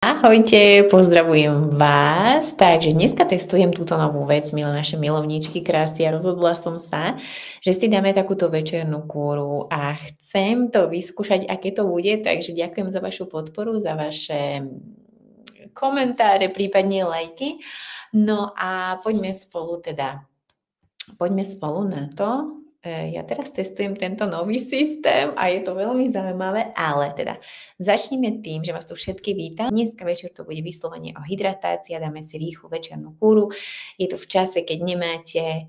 Ahojte, pozdravujem vás. Takže dneska testujem túto novú vec, milé naše milovníčky krásy, a rozhodla som sa, že si dáme takúto večernú kúru a chcem to vyskúšať, aké to bude, takže ďakujem za vašu podporu, za vaše komentáre, prípadne lajky. No a poďme spolu na to. Ja teraz testujem tento nový systém a je to veľmi zaujímavé, ale teda začneme tým, že vás tu všetky vítam. Dneska večer to bude vyslovene o hydratácii a dáme si rýchlu večernú kúru. Je to v čase, keď nemáte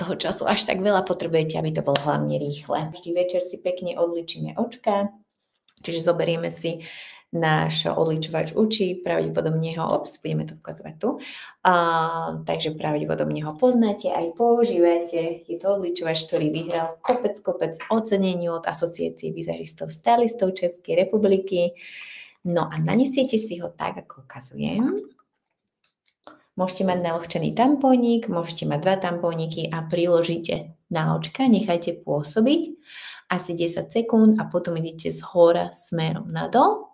toho času až tak veľa, potrebujete, aby to bolo hlavne rýchle. Vždy večer si pekne odličíme očka, čiže zoberieme si náš odličovač očí, pravdepodobne ho, budeme to ukazovať tu, takže pravdepodobne ho poznáte, aj používate. Je to odličovač, ktorý vyhral kopec ocenení od Asociácie vizažistov stylistov Českej republiky. No a nanesiete si ho tak, ako ukazujem. Môžete mať navlhčený tampónik, môžete mať 2 tampóniky a priložíte na očka, nechajte pôsobiť asi 10 sekúnd a potom idete z hora smerom nadol.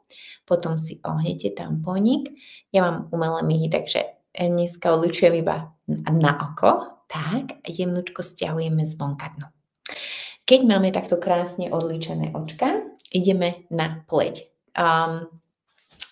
Potom si ohnete tampónik. Ja mám umelé myhy, takže dneska odličujem iba na oko. Tak, a jemnúčko stiahujeme zvonka dnu. Keď máme takto krásne odličené očka, ideme na pleť.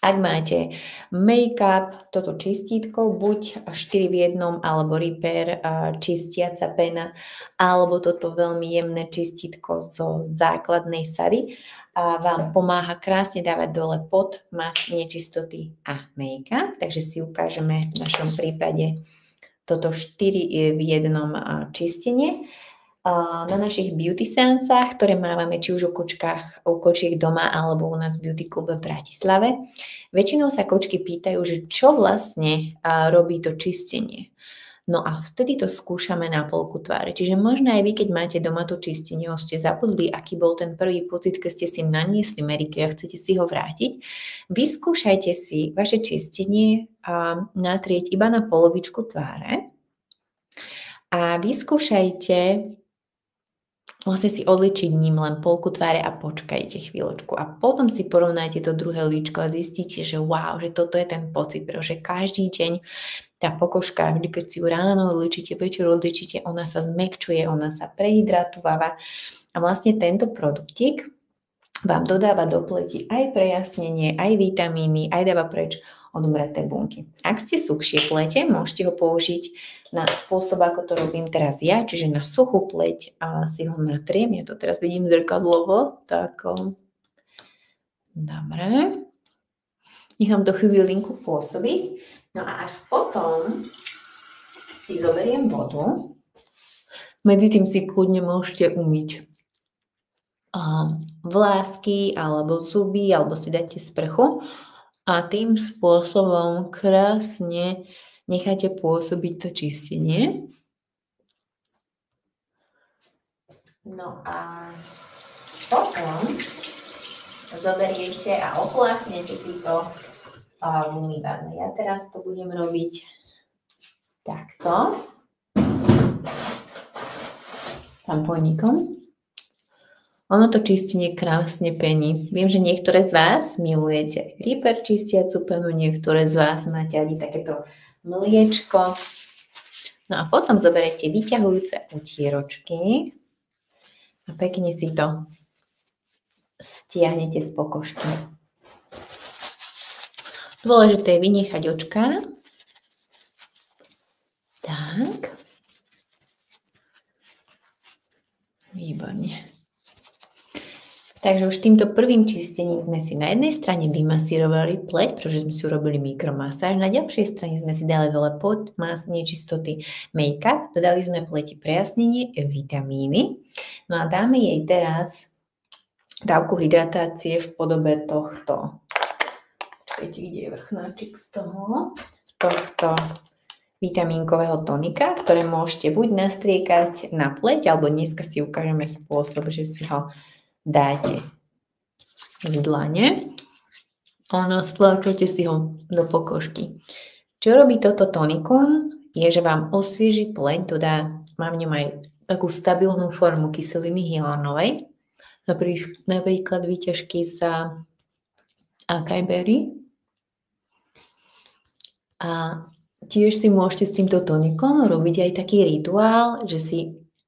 Ak máte make-up, toto čistítko, buď 4 v 1, alebo Repair čistiaca pena, alebo toto veľmi jemné čistítko zo základnej sady, vám pomáha krásne dávať dole pod masť, nečistoty a make-up. Takže si ukážeme v našom prípade toto 4 v 1 čistenie. Na našich beauty seansách, ktoré máme či už u kočiek doma alebo u nás v beauty klube v Bratislave, väčšinou sa kočky pýtajú, že čo vlastne robí to čistenie. No a vtedy to skúšame na polku tváre. Čiže možno aj vy, keď máte doma to čistenie, ste zabudli, aký bol ten prvý pocit, keď ste si naniesli Mary-Kay a chcete si ho vrátiť, vyskúšajte si vaše čistenie natrieť iba na polovičku tváre a vyskúšajte vlastne si odličiť ním len polku tváre a počkajte chvíľočku. A potom si porovnajte to druhé líčko a zistíte, že wow, že toto je ten pocit, pretože každý deň tá pokožka, vždy keď si ju ráno odličíte, večer odličíte, ona sa zmäkčuje, ona sa prehydratováva. A vlastne tento produktík vám dodáva do pleti aj prejasnenie, aj vitamíny, aj dáva preč odumreté bunky. Ak ste suchšie plete, môžete ho použiť na spôsob, ako to robím teraz ja, čiže na suchú pleť a si ho natriem. Ja to teraz vidím zrkadlovo, tak dobre. Nechám to chvíľinku pôsobiť. No a až potom si zoberiem vodu. Medzi tým si kľudne môžete umyť vlásky alebo zuby, alebo si dáte sprchu. A tým spôsobom krásne nechajte pôsobiť to čistenie. No a potom zoberiete a opláchnete si to v umývadle. Ja teraz to budem robiť takto. Tampónikom. Ono to čistenie krásne pení. Viem, že niektoré z vás milujete Repair čistiacu penu, niektoré z vás máte ani takéto mliečko. No a potom zoberiete vyťahujúce utieročky a pekne si to stiahnete z pokožky. Dôležité je vynechať očká. Tak. Výborne. Takže už týmto prvým čistením sme si na jednej strane vymasírovali pleť, pretože sme si urobili mikromasáž. Na ďalšej strane sme si dali dole pod masť, nečistoty, make-up. Dodali sme pleti prejasnenie, vitamíny. No a dáme jej teraz dávku hydratácie v podobe tohto. Čakajte, kde je vrchnáčik z tohto vitamínkového tonika, ktoré môžete buď nastriekať na pleť, alebo dneska si ukážeme spôsob, že si ho dáte v dlane. Stlačujete si ho do pokožky. Čo robí toto tonikum, je, že vám osvieži pleť, mám v ňom aj takú stabilnú formu kyseliny hyaluronovej, napríklad výťažky z acai berry, A tiež si môžete s týmto tonikom robiť aj taký rituál, že si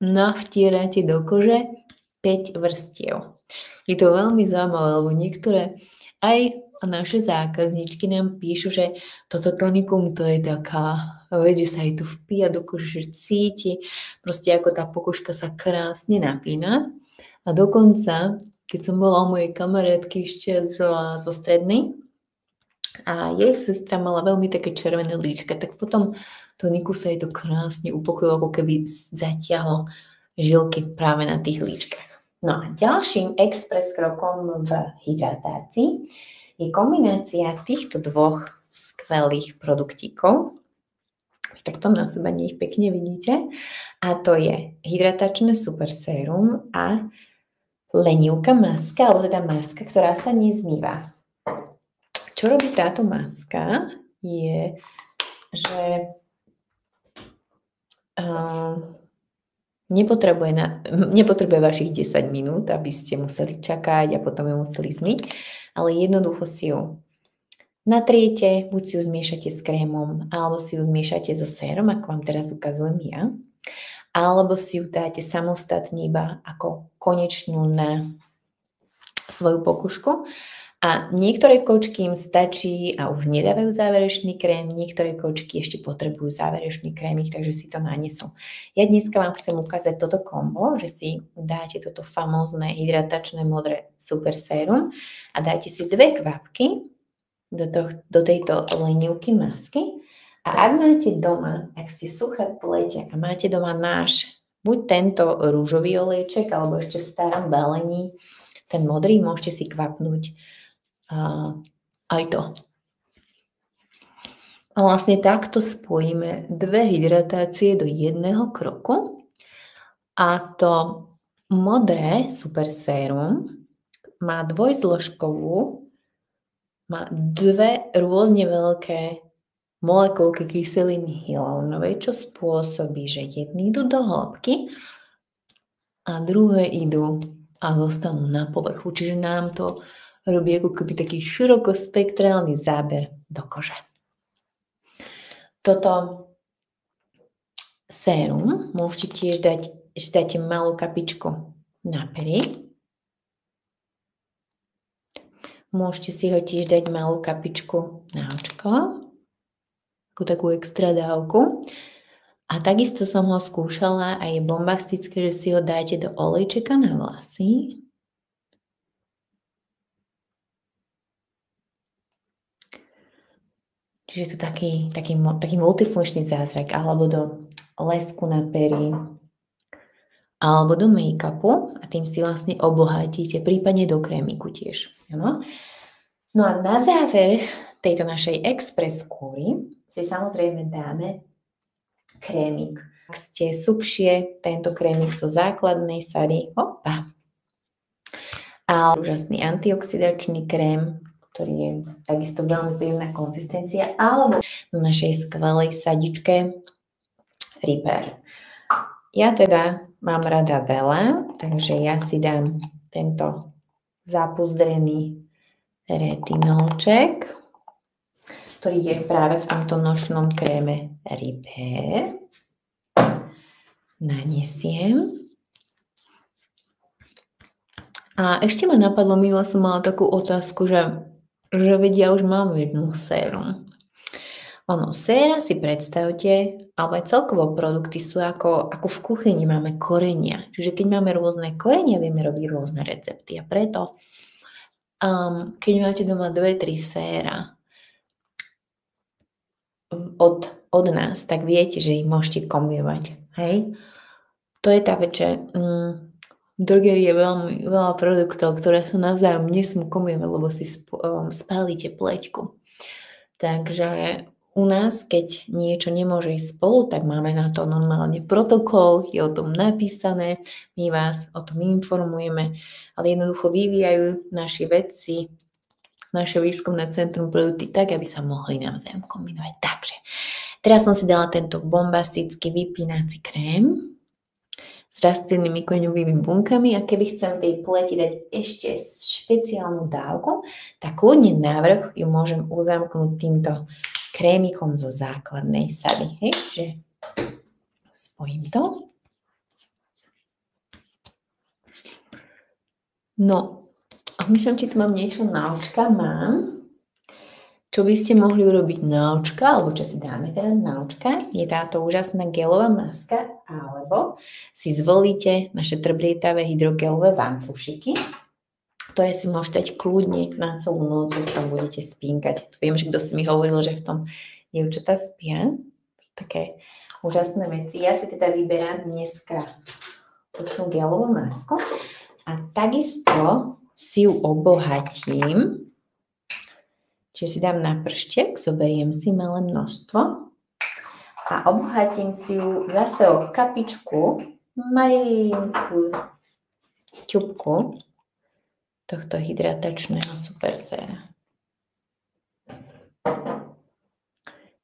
navtierate do kože 5 vrstiev. Je to veľmi zaujímavé, lebo niektoré aj naše zákazníčky nám píšu, že toto tonikum to je taká vec, že sa jej to vpíja do kože, že cíti proste ako tá pokožka sa krásne napína. A dokonca, keď som bola u mojej kamarátky ešte zo strednej, a jej sestra mala veľmi také červené líčka, tak potom toniku sa jej to krásne upokojilo, ako keby zatiahlo žilky práve na tých líčkach. No a ďalším express krokom v hydratácii je kombinácia týchto dvoch skvelých produktíkov. Takto na seba nech pekne vidíte. A to je hydratačné super sérum a lenivka maska, alebo teda maska, ktorá sa nezmýva. Čo robí táto maska je, že nepotrebuje vašich 10 minút, aby ste museli čakať a potom ju museli zmyť, ale jednoducho si ju natriete, buď si ju zmiešate s krémom, alebo si ju zmiešate so sérom, ako vám teraz ukazujem ja, alebo si ju dáte samostatne iba ako konečnú na svoju pokožku. A niektoré kočky im stačí a už nedávajú záverečný krém, niektoré kočky ešte potrebujú záverečný krémik, takže si to nanesú. Ja dneska vám chcem ukázať toto kombo, že si dáte toto famózne hydratačné modré super sérum a dáte si 2 kvapky do tejto lenivky masky. A ak máte doma, ak ste suché plete a máte doma náš, buď tento rúžový olejček, alebo ešte v starom balení, ten modrý, môžete si kvapnúť aj to. A vlastne takto spojíme 2 hydratácie do jedného kroku. A to modré super sérum má dvojzložkovú, má 2 rôzne veľké molekulky kyseliny hyaluronovej, čo spôsobí, že jedny idú do hĺbky a druhé idú a zostanú na povrchu. Čiže nám to robí ako keby taký širokospektrálny záber do kože. Toto sérum môžete tiež dať, ešte dáte malú kapičku na pery. Môžete si ho tiež dať malú kapičku na očko, ako takú extra dávku. A takisto som ho skúšala a je bombastické, že si ho dáte do olejčeka na vlasy. Čiže je to taký multifunkčný zázrak, alebo do lesku na pery, alebo do make-upu a tým si vlastne obohatíte, prípadne do krémiku tiež. Ano? No a na záver tejto našej express kúry si samozrejme dáme krémik. Ak ste subšie, tento krémik zo základnej sady, a úžasný antioxidačný krém, ktorý je takisto veľmi príjemná konzistencia, alebo na našej skvelej sadičke Repair. Ja teda mám rada veľa, takže ja si dám tento zapuzdrený retinolček, ktorý je práve v tomto nočnom kréme Repair. Nanesiem. A ešte ma napadlo, minule som mala takú otázku, že vedia, už mám jednu sérum. Séra si predstavte, alebo aj celkovo produkty sú ako v kuchyni máme korenia. Čiže keď máme rôzne korenia, vieme robiť rôzne recepty. A preto, keď máte doma 2-3 séra od nás, tak viete, že ich môžete kombinovať. Hej? To je tá vec, že v drogerii je veľmi veľa produktov, ktoré sa navzájom nesmú kombinovať, lebo si spálite pleťku. Takže u nás, keď niečo nemôže ísť spolu, tak máme na to normálne protokol, je o tom napísané, my vás o tom informujeme, ale jednoducho vyvíjajú naši vedci, naše výskumné centrum produkty tak, aby sa mohli navzájom kombinovať. Takže teraz som si dala tento bombastický vypínací krém s rastlinnými kmeňovými bunkami a keby chcem tej pleti dať ešte špeciálnu dávku, tak kľudne navrch ju môžem uzamknúť týmto krémikom zo základnej sady. Hej, že spojím to. No, a myslím, či tu mám niečo na očka. Mám. Čo by ste mohli urobiť na očka, alebo čo si dáme teraz na očka, je táto úžasná gelová maska, alebo si zvolíte naše trblietavé hydrogelové vankušiky, ktoré si môžete dať kľudne na celú noc, že v tom budete spínkať. Viem, že kto si mi hovoril, že v tom dievčatá spia. Také úžasné veci. Ja si teda vyberám dneska tú gelovú masku a takisto si ju obohatím. Čiže si dám na prštiek, zoberiem si malé množstvo a obohatím si ju zase o kapičku, malinkú ťupku tohto hydratačného superséra.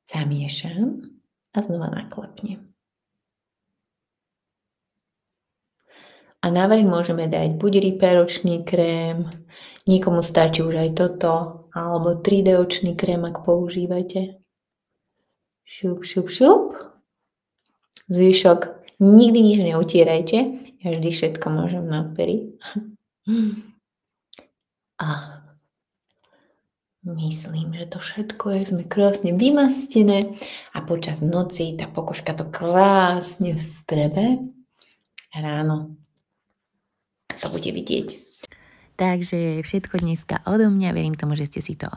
Zamiešam a znova naklepnem. A na vrch môžeme dať buď rýperočný krém, niekomu stačí už aj toto, alebo 3D očný krém, ak používate. Šup, šup, šup. Zvyšok nikdy nič neutierajte. Ja vždy všetko môžem na pery. A myslím, že to všetko je. Sme krásne vymastené a počas noci tá pokožka to krásne vstrebe. Ráno to bude vidieť. Takže všetko dneska odo mňa, verím tomu, že ste si to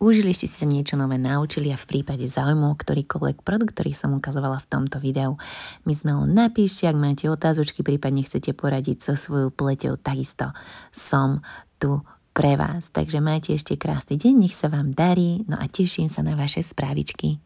užili, ešte ste niečo nové naučili a v prípade záujmu ktorýkoľvek produkt, ktorý som ukazovala v tomto videu, mi smelo napíšte, ak máte otázočky, prípadne chcete poradiť so svojou pleťou, takisto som tu pre vás. Takže majte ešte krásny deň, nech sa vám darí, no a teším sa na vaše správičky.